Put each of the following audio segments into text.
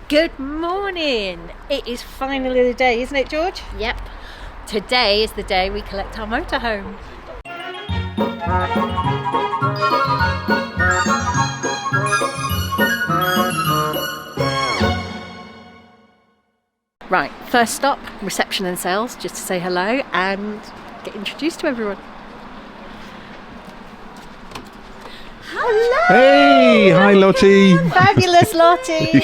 Good morning. It is finally the day, isn't it, George? Yep. Today is the day we collect our motorhome. Right, first stop, reception and sales, just to say hello and get introduced to everyone. Hello! Hey, hi Lottie. Fabulous, Lottie.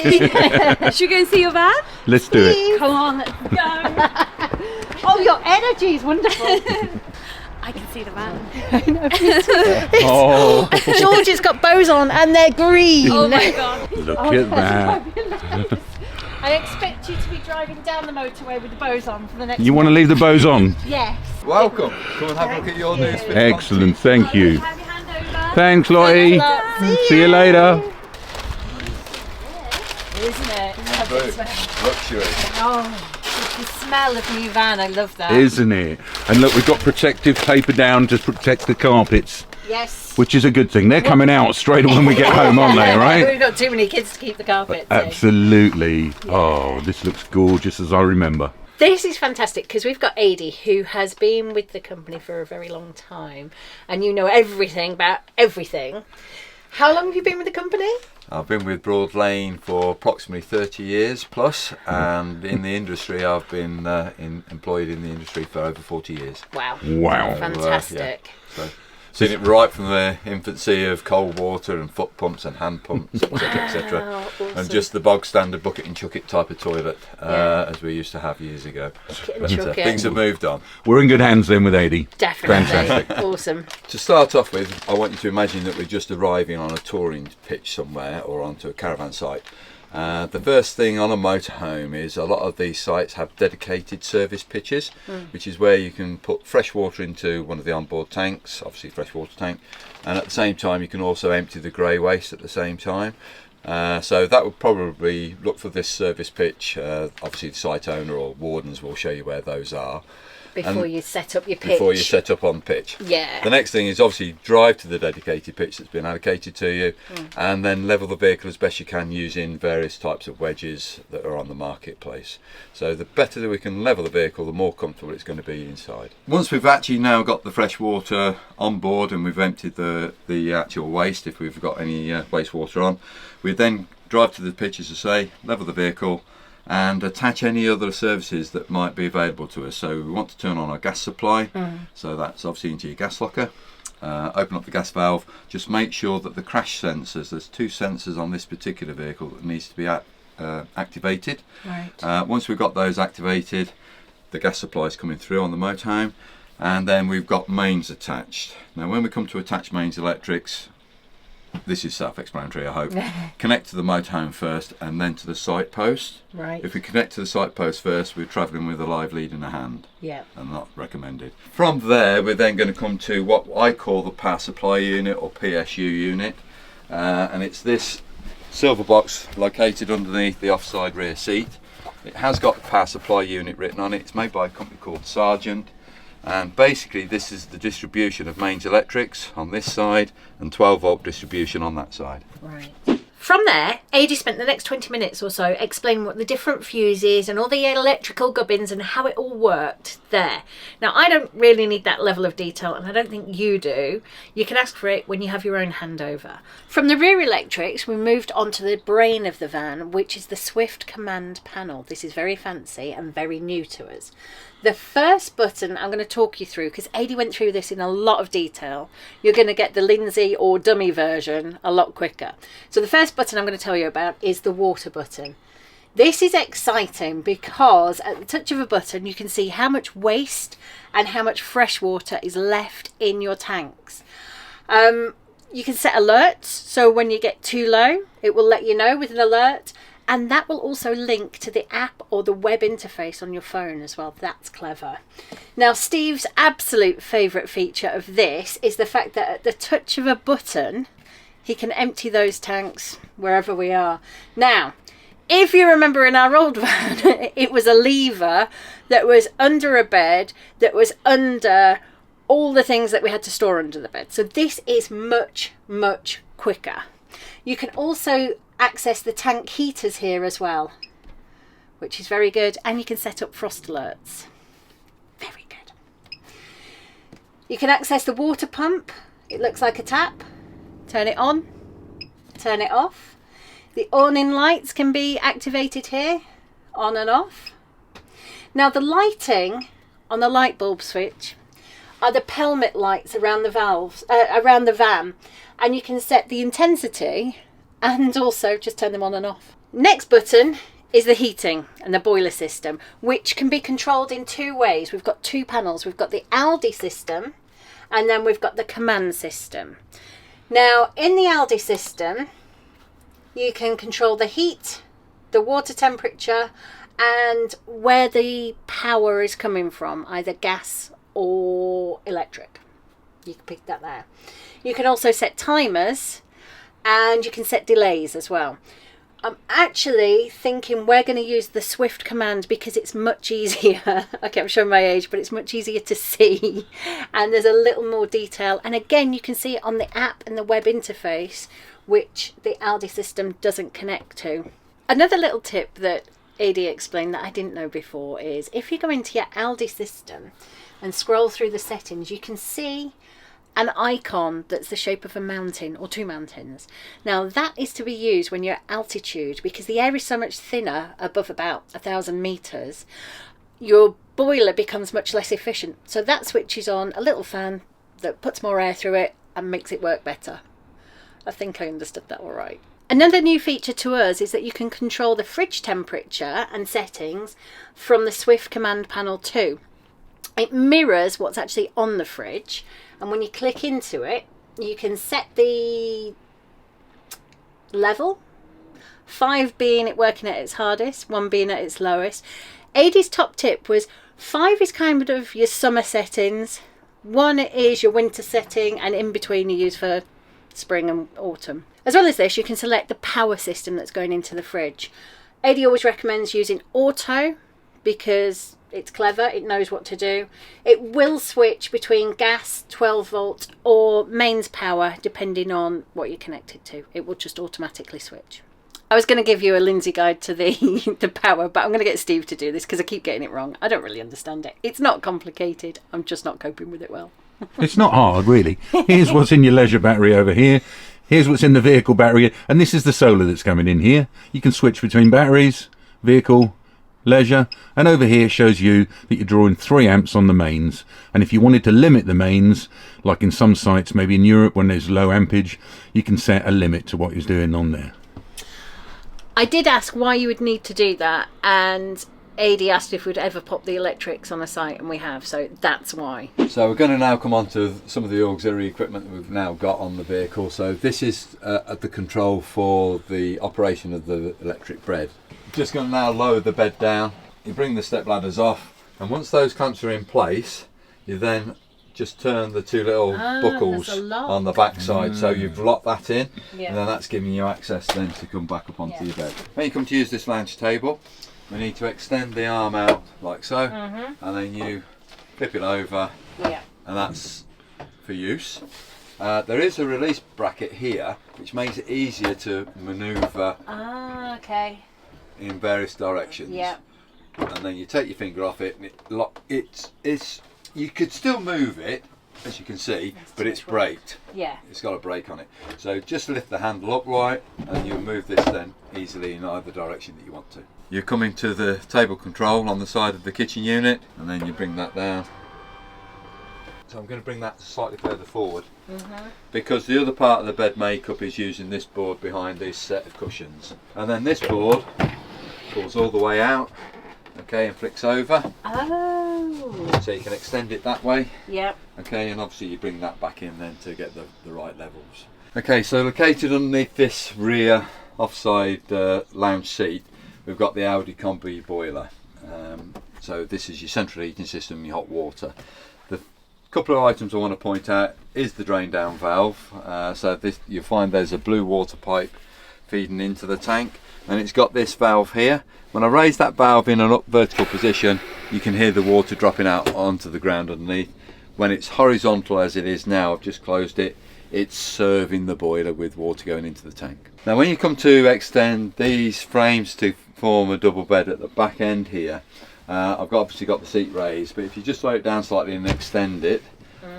Should we go and see your van? Let's do it. Come on, let's go. Oh, your energy is wonderful. I can see the van. Oh, George has got bows on and they're green. Oh my god. look at that. I expect you to be driving down the motorway with the bows on for the next You want to leave the bows on? Yes. Welcome. Come and have a look at your new spin. Excellent, thank you. Have your hand over. Thanks, Lottie. See you later. Isn't it? Luxury. Oh, the smell of new van. I love that. Isn't it? And look, we've got protective paper down to protect the carpets, Yes. which is a good thing. They're coming out straight when we get home, aren't they, right? We've got too many kids to keep the carpets in. Absolutely. Oh, this looks gorgeous as I remember. This is fantastic because we've got Adi, who has been with the company for a very long time, and you know everything about everything. How long have you been with the company? I've been with Broadlane for approximately 30 years plus, and in the industry I've been employed in the industry for over 40 years. Wow. Wow. Fantastic. So, seen it right from the infancy of cold water and foot pumps and hand pumps, etc., etc., Wow, awesome. and just the bog standard bucket and chuck it type of toilet as we used to have years ago. Bucket and But, chuck it. things have moved on. We're in good hands then with Adi. Definitely. Fantastic. Awesome. To start off with, I want you to imagine that we're just arriving on a touring pitch somewhere or onto a caravan site. The first thing on a motorhome is a lot of these sites have dedicated service pitches, which is where you can put fresh water into one of the onboard tanks, obviously fresh water tank, and at the same time you can also empty the grey waste at the same time. So that would probably look for this service pitch. Obviously the site owner or wardens will show you where those are. Before you set up your pitch. Before you set up on pitch. Yeah. The next thing is obviously drive to the dedicated pitch that's been allocated to you, and then level the vehicle as best you can using various types of wedges that are on the marketplace. So the better that we can level the vehicle, the more comfortable it's going to be inside. Once we've actually now got the fresh water on board and we've emptied the actual waste, if we've got any wastewater on, we then drive to the pitch, as I say, level the vehicle, and attach any other services that might be available to us. So we want to turn on our gas supply, so that's obviously into your gas locker. Open up the gas valve, just make sure that the crash sensors, there's 2 sensors on this particular vehicle that needs to be activated. Right. Once we've got those activated, the gas supply is coming through on the motorhome, and then we've got mains attached. Now when we come to attach mains electrics, this is self-explanatory, I hope. Connect to the motorhome first and then to the site post. Right. If we connect to the site post first, we're travelling with a live lead in a hand. Yeah. And not recommended. From there, we're then going to come to what I call the power supply unit or PSU unit. And it's this silver box located underneath the offside rear seat. It has got the power supply unit written on it. It's made by a company called Sargent. And basically this is the distribution of mains electrics on this side and 12 volt distribution on that side. Right. From there, Adi spent the next 20 minutes or so explaining what the different fuses and all the electrical gubbins and how it all worked there. Now, I don't really need that level of detail, and I don't think you do. You can ask for it when you have your own handover. From the rear electrics, we moved on to the brain of the van, which is the Swift command panel. This is very fancy and very new to us. The first button I'm going to talk you through, because Adi went through this in a lot of detail. You're going to get the Lindsay or dummy version a lot quicker. So the first button I'm going to tell you about is the water button. This is exciting because at the touch of a button you can see how much waste and how much fresh water is left in your tanks. You can set alerts, so when you get too low it will let you know with an alert. And that will also link to the app or the web interface on your phone as well. That's clever. Now, Steve's absolute favourite feature of this is the fact that at the touch of a button, he can empty those tanks wherever we are. Now, if you remember in our old van, it was a lever that was under a bed, that was under all the things that we had to store under the bed. So this is much, much quicker. You can also access the tank heaters here as well, which is very good, and you can set up frost alerts. Very good. You can access the water pump. It looks like a tap. Turn it on, turn it off. The awning lights can be activated here, on and off. Now the lighting on the light bulb switch are the pelmet lights around the valves, around the van, and you can set the intensity and also just turn them on and off. Next button is the heating and the boiler system, which can be controlled in two ways. We've got two panels. We've got the Aldi system, and then we've got the command system. Now in the Aldi system, you can control the heat, the water temperature, and where the power is coming from, either gas or electric. You can pick that there. You can also set timers, and you can set delays as well. I'm actually thinking we're going to use the Swift command because it's much easier. Okay, I'm showing my age, but it's much easier to see, and there's a little more detail. And again, you can see it on the app and the web interface, which the Aldi system doesn't connect to. Another little tip that AD explained that I didn't know before is if you go into your Aldi system and scroll through the settings, you can see an icon that's the shape of a mountain or two mountains. Now that is to be used when you're at altitude, because the air is so much thinner above about 1,000 meters, your boiler becomes much less efficient. So that switches on a little fan that puts more air through it and makes it work better. I think I understood that all right. Another new feature to us is that you can control the fridge temperature and settings from the Swift command panel too. It mirrors what's actually on the fridge, and when you click into it, you can set the level, 5 being it working at its hardest, 1 being at its lowest. AD's top tip was 5 is kind of your summer settings, 1 is your winter setting, and in between you use for spring and autumn. As well as this, you can select the power system that's going into the fridge. AD always recommends using auto because it's clever, it knows what to do. It will switch between gas, 12 volt, or mains power depending on what you're connected to. It will just automatically switch. I was going to give you a Lindsay guide to the power, but I'm going to get Steve to do this because I keep getting it wrong. I don't really understand it. It's not complicated, I'm just not coping with it well. It's not hard, really. Here's what's in your leisure battery over here. Here's what's in the vehicle battery, and this is the solar that's coming in here. You can switch between batteries, vehicle, leisure, and over here it shows you that you're drawing 3 amps on the mains. And if you wanted to limit the mains, like in some sites, maybe in Europe when there's low ampage, you can set a limit to what you're doing on there. I did ask why you would need to do that, and AD asked if we'd ever pop the electrics on a site, and we have, so that's why. So we're going to now come on to some of the auxiliary equipment that we've now got on the vehicle. So this is the control for the operation of the electric bed. Just going to now lower the bed down. You bring the step ladders off, and once those clamps are in place, you then just turn the 2 little buckles on the back side. So you've locked that in, and then that's giving you access then to come back up onto your bed. When you come to use this lounge table, we need to extend the arm out like so, and then you flip it over, and that's for use. There is a release bracket here which makes it easier to manoeuvre in various directions. And then you take your finger off it, and you could still move it, as you can see, but it's braked. It's got a brake on it. So just lift the handle upright, and you'll move this then easily in either direction that you want to. You're coming to the table control on the side of the kitchen unit, and then you bring that down. So I'm going to bring that slightly further forward, because the other part of the bed makeup is using this board behind this set of cushions. And then this board pulls all the way out, okay, and flicks over. So you can extend it that way. Okay, and obviously you bring that back in then to get the right levels. Okay, so located underneath this rear offside lounge seat, we've got the Audi Combi boiler. So this is your central heating system, your hot water. The couple of items I want to point out is the drain down valve. So this, you'll find there's a blue water pipe feeding into the tank, and it's got this valve here. When I raise that valve in an up vertical position, you can hear the water dropping out onto the ground underneath. When it's horizontal as it is now, I've just closed it, it's serving the boiler with water going into the tank. Now when you come to extend these frames to form a double bed at the back end here, I've obviously got the seat raised, but if you just slow it down slightly and extend it,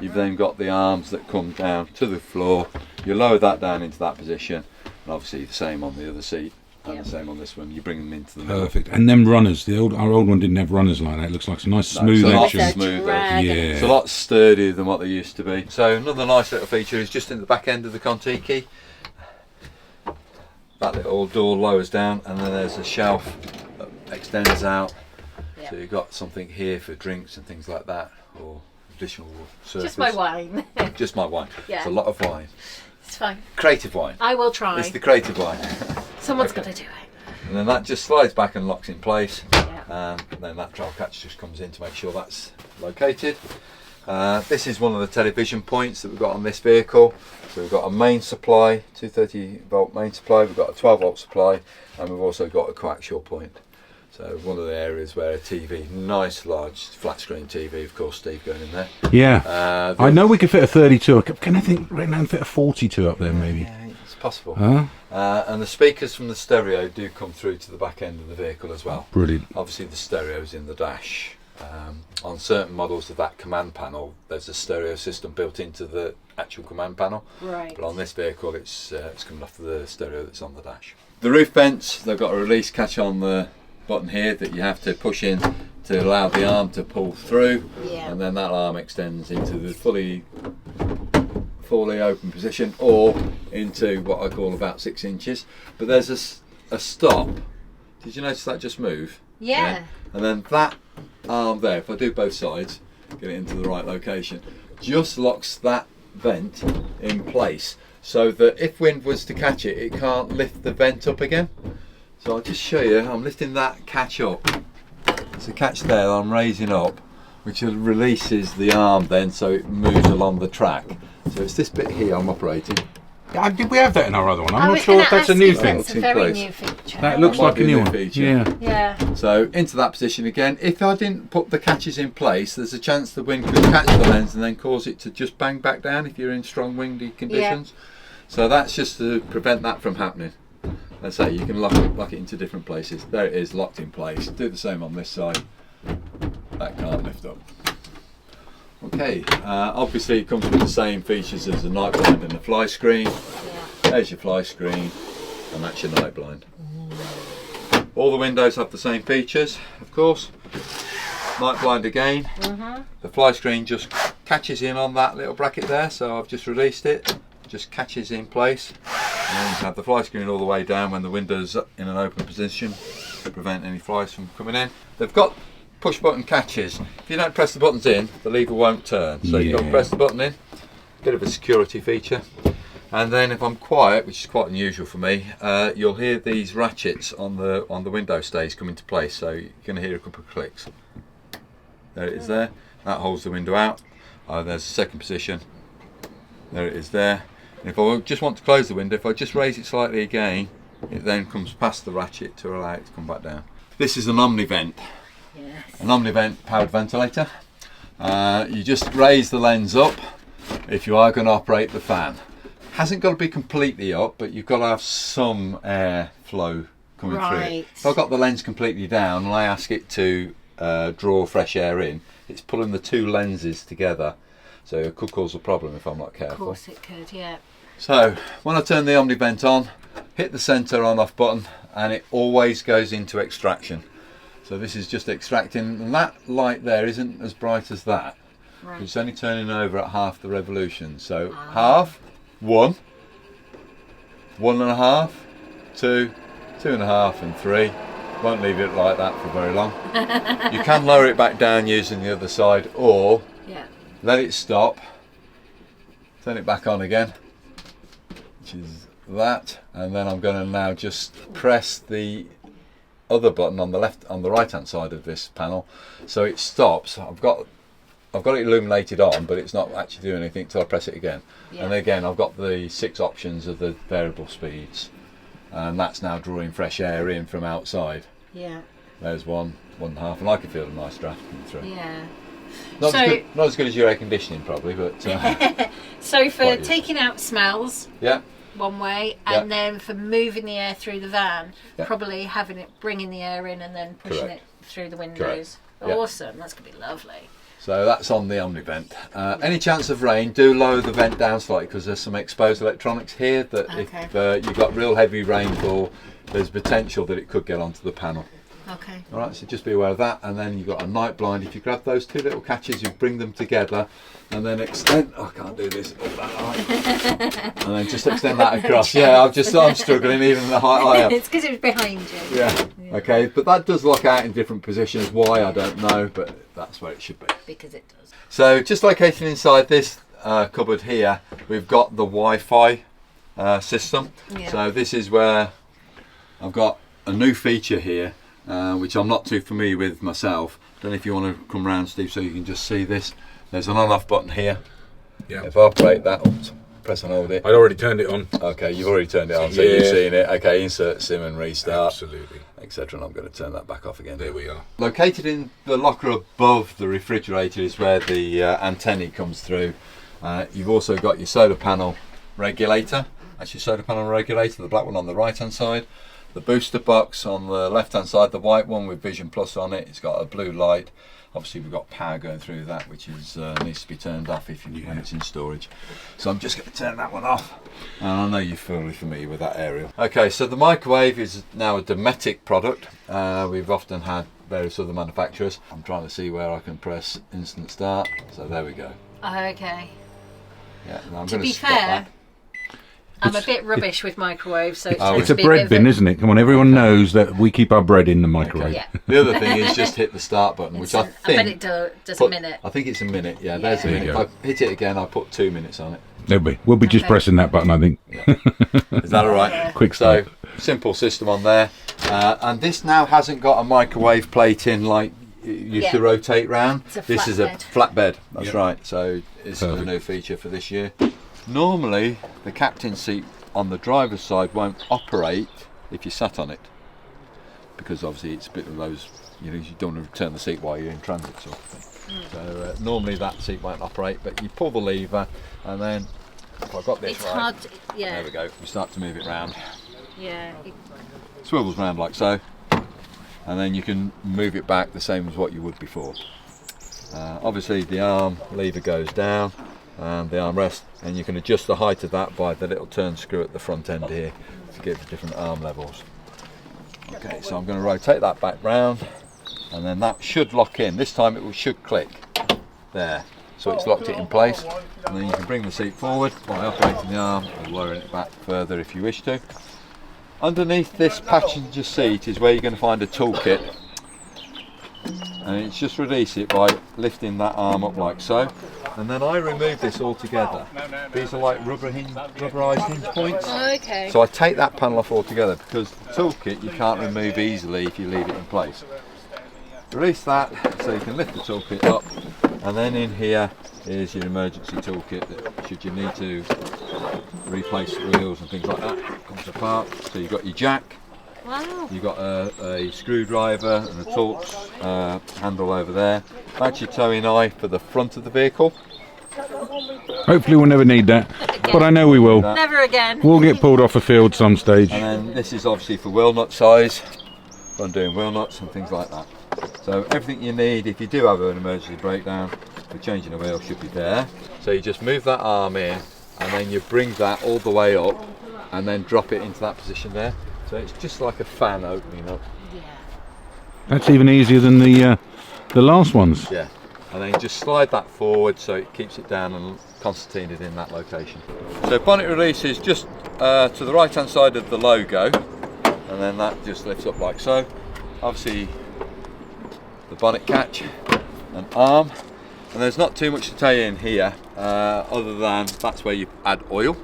you've then got the arms that come down to the floor. You lower that down into that position, and obviously the same on the other seat and the same on this one. You bring them into the middle. Perfect. And them runners, our old one didn't have runners like that. It looks like a nice smooth action. Smoother. Yeah. It's a lot sturdier than what they used to be. So another nice little feature is just in the back end of the Kon-tiki. That little door lowers down, and then there's a shelf that extends out. So you've got something here for drinks and things like that, or additional surface. Just my wine. Just my wine. Yeah. It's a lot of wine. It's fine. Creative wine. I will try. It's the creative wine. Someone's got to do it. And then that just slides back and locks in place. Yeah. And then that trail catch just comes in to make sure that's located. This is one of the television points that we've got on this vehicle. So we've got a main supply, 230 volt main supply, we've got a 12 volt supply, and we've also got a coaxial point. So one of the areas where a TV, nice large flat screen TV, of course, Steve going in there. Yeah. I know we could fit a 32. Can I think right now fit a 42 up there maybe? Yeah, it's possible. Huh? And the speakers from the stereo do come through to the back end of the vehicle as well. Brilliant. Obviously the stereo's in the dash. On certain models of that command panel, there's a stereo system built into the actual command panel. Right. But on this vehicle, it's coming off the stereo that's on the dash. The roof vents, they've got a release catch on the button here that you have to push in to allow the arm to pull through, and then that arm extends into the fully open position, or into what I call about 6 inches. But there's a stop. Did you notice that just move? Yeah. And then that arm there, if I do both sides, get it into the right location, just locks that vent in place so that if wind was to catch it, it can't lift the vent up again. So I'll just show you, I'm lifting that catch up. There's a catch there that I'm raising up, which releases the arm then so it moves along the track. So it's this bit here I'm operating. Did we have that in our other one? I'm not sure if that's a new thing. It's a very new feature. That looks like a new one. Feature. Yeah. Yeah. So into that position again. If I didn't put the catches in place, there's a chance the wind could catch the lens and then cause it to just bang back down if you're in strong windy conditions. So that's just to prevent that from happening. Let's say you can lock it into different places. There it is, locked in place. Do the same on this side. That can't lift up. Okay, obviously it comes with the same features as the night blind and the fly screen. There's your fly screen, and that's your night blind. All the windows have the same features, of course. Night blind again. The fly screen just catches in on that little bracket there, so I've just released it. Just catches in place. And then you have the fly screen all the way down when the window's in an open position to prevent any flies from coming in. They've got push button catches. If you don't press the buttons in, the lever won't turn. So you've got to press the button in. Bit of a security feature. And then if I'm quiet, which is quite unusual for me, you'll hear these ratchets on the window stays come into place. So you're going to hear a couple of clicks. There it is there. That holds the window out. There's the second position. There it is there. And if I just want to close the window, if I just raise it slightly again, it then comes past the ratchet to allow it to come back down. This is an Omnivent. Yes. An Omnivent powered ventilator. You just raise the lens up if you are going to operate the fan. Hasn't got to be completely up, but you've got to have some air flow coming through it. If I've got the lens completely down and I ask it to draw fresh air in, it's pulling the two lenses together. So it could cause a problem if I'm not careful. Of course it could, yeah. So when I turn the Omnivent on, hit the centre on off button, and it always goes into extraction. So this is just extracting, and that light there isn't as bright as that. Right. It's only turning over at half the revolution. So half, 1, 1.5, 2, 2.5 and 3. Won't leave it like that for very long. You can lower it back down using the other side, or let it stop, turn it back on again, which is that, and then I'm going to now just press the other button on the right hand side of this panel, so it stops. I've got it illuminated on, but it's not actually doing anything until I press it again. And again, I've got the 6 options of the variable speeds, and that's now drawing fresh air in from outside. There's 1, 1.5, and I can feel a nice draft coming through. Not, So- not as good as your air conditioning probably, but So for Quite taking out smells yeah. one way, Yeah. and then for moving the air through the van, Yeah. probably having it, bringing the air in and then pushing Correct. it through the windows. Yeah. Awesome, that's going to be lovely. So that's on the Omnivent. Any chance of rain, do lower the vent down slightly because there's some exposed electronics here that Okay. if you've got real heavy rainfall, there's potential that it could get onto the panel. Okay. All right, so just be aware of that. And then you've got a night blind. If you grab those two little catches, you bring them together and then extend. Oh, I can't do this. And then just extend that across. Yeah, I'm struggling even the height I am. It's because it was behind you. Yeah. Okay, but that does lock out in different positions. Why, I don't know, but that's where it should be. Because it does. So just located inside this cupboard here, we've got the Wi-Fi system. Yeah. So this is where I've got a new feature here, which I'm not too familiar with myself. Don't know if you want to come round, Steve, so you can just see this. There's an on-off button here. Yeah. If I operate that, oops, press and hold it. I'd already turned it on. Okay, you've already turned it on, so Yeah. you've seen it. Okay, insert SIM and restart, Absolutely. etc. And I'm going to turn that back off again. There we are. Located in the locker above the refrigerator is where the antennae comes through. You've also got your solar panel regulator. That's your solar panel regulator, the black one on the right hand side. The booster box on the left hand side, the white one with Vision Plus on it. It's got a blue light. Obviously we've got power going through that, which is needs to be turned off when it's in storage. So I'm just going to turn that one off. And I know you're fully familiar with that aerial. Okay, so the microwave is now a Dometic product. We've often had various other manufacturers. I'm trying to see where I can press instant start. So there we go. Okay. Yeah, now I'm To going be stop fair, that. I'm a bit rubbish with microwaves, so it Oh, tends It's to a be bread bit bin, of a- isn't it? Come on, everyone knows that we keep our bread in the microwave. Yeah. The other thing is just hit the start button, which I bet think it does a put- minute. I think it's a minute. Yeah, there's a Yeah. minute. There If you I hit it again, I put 2 minutes on it. There'll be. We'll be just Okay. pressing that button, I think. Is that all right? Quick So start. simple system on there, and this now hasn't got a microwave plate in like you used to Yeah. rotate round. It's a This is a flatbed. flatbed. That's Yep. right. So it's a Perfect. new feature for this year. Normally, the captain's seat on the driver's side won't operate if you sat on it, because obviously it's a bit of those. You don't want to turn the seat while you're in transit, sort of thing. So normally that seat won't operate, but you pull the lever, and then if I got this It's right, hard. Yeah. there we go. We start to move it round. Yeah. Swivels round like so, and then you can move it back the same as what you would before. Obviously the arm lever goes down and the armrest, and you can adjust the height of that by the little turn screw at the front end here to get the different arm levels. Okay, so I'm going to rotate that back round, and then that should lock in. This time it should click there, so it's locked it in place, and then you can bring the seat forward by operating the arm or lowering it back further if you wish to. Underneath this passenger seat is where you're going to find a toolkit, and it's just release it by lifting that arm up like so, and then I remove this altogether. These are like rubberized hinge points. Okay. So I take that panel off altogether, because the toolkit you can't remove easily if you leave it in place. Release that so you can lift the toolkit up, and then in here is your emergency toolkit that should you need to replace wheels and things like that, it comes apart. So you've got your jack, Wow. you've got a screwdriver and a Torx handle over there. That's your towing eye for the front of the vehicle. Hopefully we'll never need that, but I know we will. Never again. We'll get pulled off a field some stage. And then this is obviously for wheel nut size, if I'm doing wheel nuts and things like that. So everything you need if you do have an emergency breakdown for changing a wheel should be there. So you just move that arm in, and then you bring that all the way up and then drop it into that position there. So it's just like a fan opening up. That's even easier than the last ones. Yeah. And then just slide that forward so it keeps it down and concertinaed in that location. So bonnet release is just to the right hand side of the logo, and then that just lifts up like so. Obviously the bonnet catch and arm, and there's not too much to tell you in here other than that's where you add oil.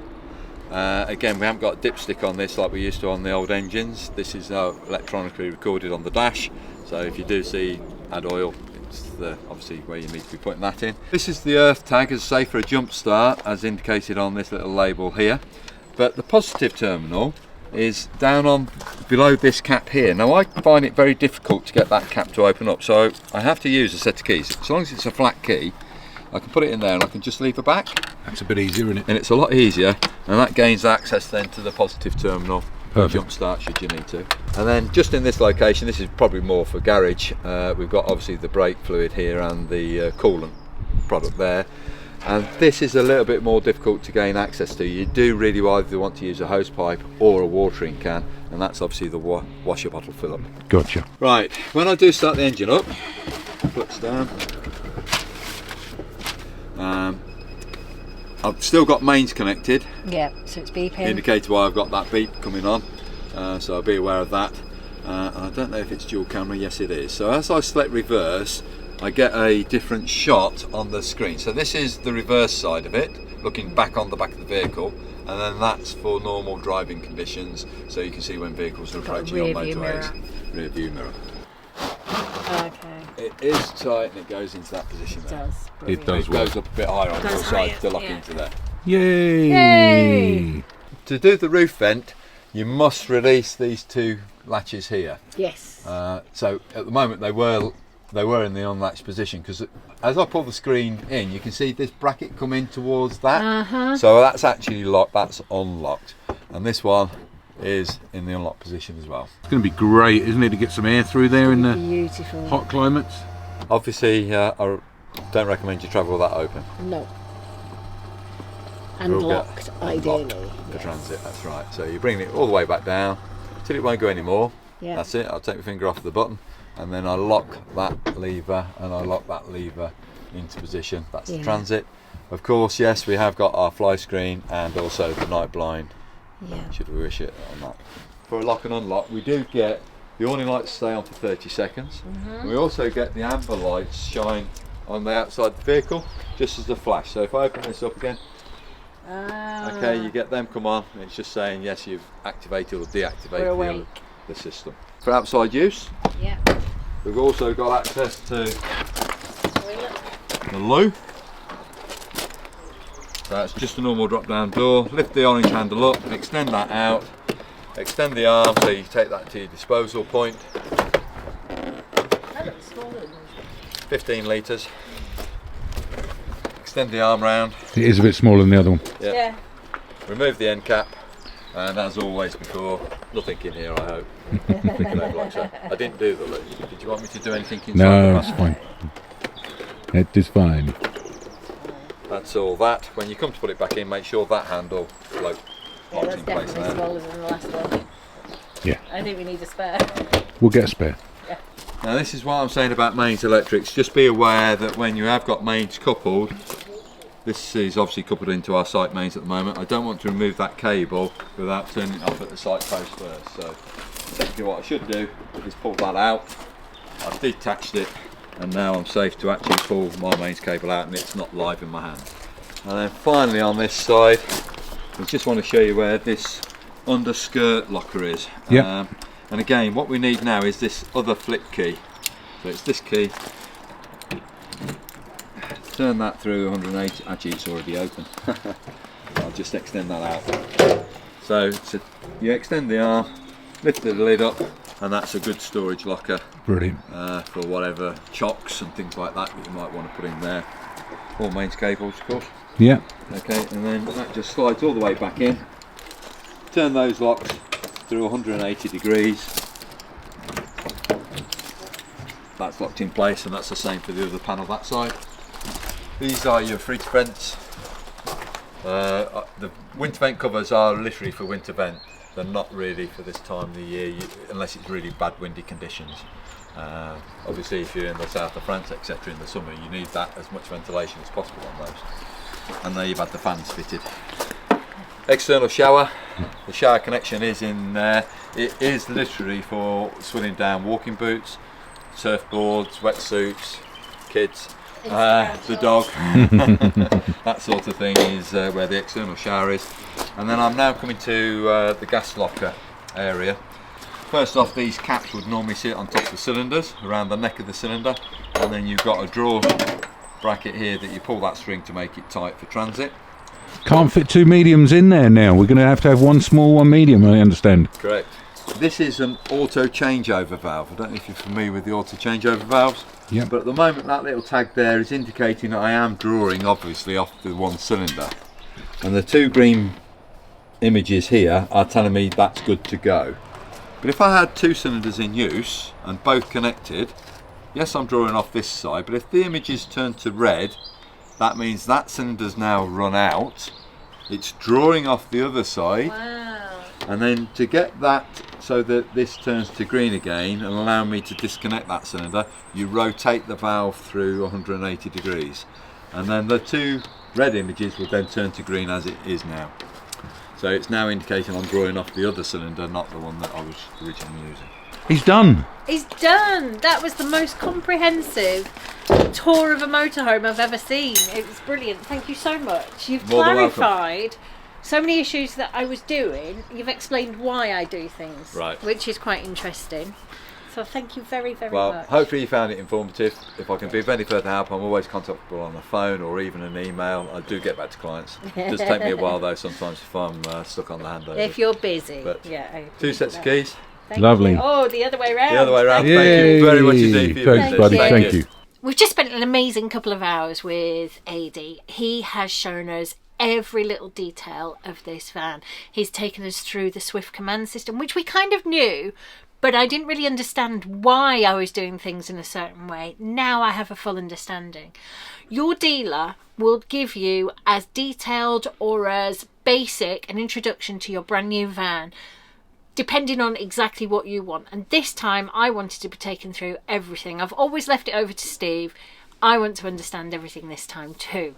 Again, we haven't got a dipstick on this like we used to on the old engines. This is electronically recorded on the dash, so if you do see add oil, it's obviously where you need to be putting that in. This is the earth tag, as say for a jump start, as indicated on this little label here. But the positive terminal is down on below this cap here. Now I find it very difficult to get that cap to open up, so I have to use a set of keys. As long as it's a flat key, I can put it in there and I can just leave it back. That's a bit easier, isn't it? And it's a lot easier, and that gains access then to the positive terminal. Perfect. Jump start should you need to. And then just in this location, this is probably more for garage, we've got obviously the brake fluid here and the coolant product there. And this is a little bit more difficult to gain access to. You do really either want to use a hose pipe or a watering can, and that's obviously the washer bottle fill up. Gotcha. Right, when I do start the engine up, flips down. I've still got mains connected. Yeah, so it's beeping. Indicator why I've got that beep coming on, so I'll be aware of that. I don't know if it's dual camera. Yes, it is. So as I select reverse, I get a different shot on the screen. So this is the reverse side of it, looking back on the back of the vehicle, and then that's for normal driving conditions, so you can see when vehicles are approaching on motorways. Rear view mirror. Okay. It is tight and it goes into that position It there. does. It does It work. goes up a bit higher on Goes your side higher, to lock yeah. into there. Yay! Yay! To do the roof vent, you must release these two latches here. Yes. So at the moment they were in the unlatched position, because as I pull the screen in, you can see this bracket come in towards that. So that's actually locked. That's unlocked, and this one is in the unlocked position as well. It's going to be great, isn't it, to get some air through there in the Beautiful. hot climates? Obviously, I don't recommend you travel with that open. No. And We'll get locked, ideally. Locked for yes. transit. That's right. So you bring it all the way back down till it won't go anymore. Yeah. That's it. I'll take my finger off the button, and then I lock that lever, and I lock that lever into position. That's the Yeah. transit. Of course, yes, we have got our fly screen and also the night blind, Yeah. should we wish it on that. For a lock and unlock, we do get the awning lights stay on for 30 seconds. We also get the amber lights shine on the outside of the vehicle, just as a flash. So if I open this up again, okay, you get them come on, and it's just saying yes, you've activated or We're deactivated awake. the system. For outside use, Yeah. we've also got access to the loo. So that's just a normal drop down door. Lift the orange handle up, extend that out, extend the arm so you take that to your disposal point. That looks smaller than 15 litres. Extend the arm round. It is a bit smaller than the other one. Yeah. Remove the end cap, and as always before, nothing in here, I hope. Thinking over like so. I didn't do the loo. Did you want me to do anything inside No, the that's fine. It is fine. That's all that. When you come to put it back in, make sure that handle locks Yeah, in that's place definitely there. smaller than the last one. Yeah. I think we need a spare. We'll get a spare. Now this is what I'm saying about mains electrics. Just be aware that when you have got mains coupled, this is obviously coupled into our site mains at the moment. I don't want to remove that cable without turning it off at the site post first. So basically what I should do is pull that out. I've detached it, and now I'm safe to actually pull my mains cable out and it's not live in my hand. And then finally on this side, I just want to show you where this underskirt locker is. Yeah. And again, what we need now is this other flip key. So it's this key. Turn that through 180. Actually, it's already open. I'll just extend that out. So you extend the arm, lift the lid up, and that's a good storage locker. Brilliant. For whatever chocks and things like that you might want to put in there. All mains cables, of course. Yeah. Okay, and then that just slides all the way back in. Turn those locks through 180 degrees. That's locked in place, and that's the same for the other panel that side. These are your fridge vents. The winter vent covers are literally for winter vent. They're not really for this time of the year, unless it's really bad windy conditions. Obviously if you're in the south of France, etc., in the summer, you need that as much ventilation as possible on those. And there you've had the fans fitted. External shower. The shower connection is in there. It is literally for swilling down walking boots, surfboards, wetsuits, kids, the dog, that sort of thing is where the external shower is. And then I'm now coming to the gas locker area. First off, these caps would normally sit on top of the cylinders, around the neck of the cylinder, and then you've got a drawer bracket here that you pull that string to make it tight for transit. Can't fit 2 mediums in there now. We're going to have one small, one medium, I understand. Correct. This is an auto changeover valve. I don't know if you're familiar with the auto changeover valves. Yeah. But at the moment that little tag there is indicating that I am drawing obviously off the one cylinder. And the 2 green images here are telling me that's good to go. But if I had 2 cylinders in use and both connected, yes, I'm drawing off this side, but if the images turn to red, that means that cylinder's now run out. It's drawing off the other side. Wow. And then to get that so that this turns to green again and allow me to disconnect that cylinder, you rotate the valve through 180 degrees. And then the 2 red images will then turn to green as it is now. So it's now indicating I'm drawing off the other cylinder, not the one that I was originally using. He's done. He's done. That was the most comprehensive tour of a motorhome I've ever seen. It was brilliant. Thank you so much. You've More than welcome. clarified so many issues that I was doing. You've explained why I do things, Right. which is quite interesting. So thank you very, very Well, much. hopefully you found it informative. If I can be of any further help, I'm always contactable on the phone or even an email. I do get back to clients. It does take me a while though sometimes if I'm stuck on the handover. If you're busy. But yeah. I 2 sets of keys. Thank Lovely. you. Oh, the other way around. The other way around. Yay. Thank you very much indeed for your Thanks, business. buddy. Thank you. We've just spent an amazing couple of hours with Adi. He has shown us every little detail of this van. He's taken us through the Swift command system, which we kind of knew, but I didn't really understand why I was doing things in a certain way. Now I have a full understanding. Your dealer will give you as detailed or as basic an introduction to your brand new van, depending on exactly what you want. And this time I wanted to be taken through everything. I've always left it over to Steve. I want to understand everything this time too.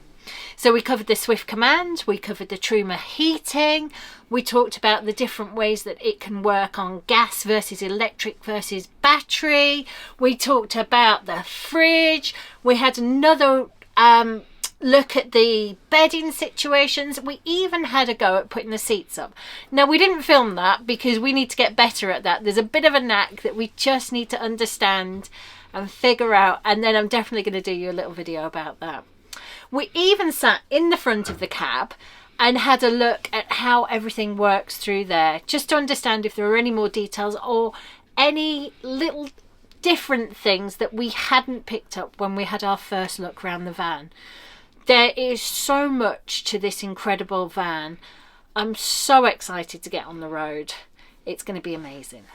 So we covered the Swift command, we covered the Truma heating, we talked about the different ways that it can work on gas versus electric versus battery, we talked about the fridge, we had another look at the bedding situations, we even had a go at putting the seats up. Now we didn't film that because we need to get better at that. There's a bit of a knack that we just need to understand and figure out, and then I'm definitely going to do you a little video about that. We even sat in the front of the cab and had a look at how everything works through there, just to understand if there were any more details or any little different things that we hadn't picked up when we had our first look around the van. There is so much to this incredible van. I'm so excited to get on the road. It's going to be amazing.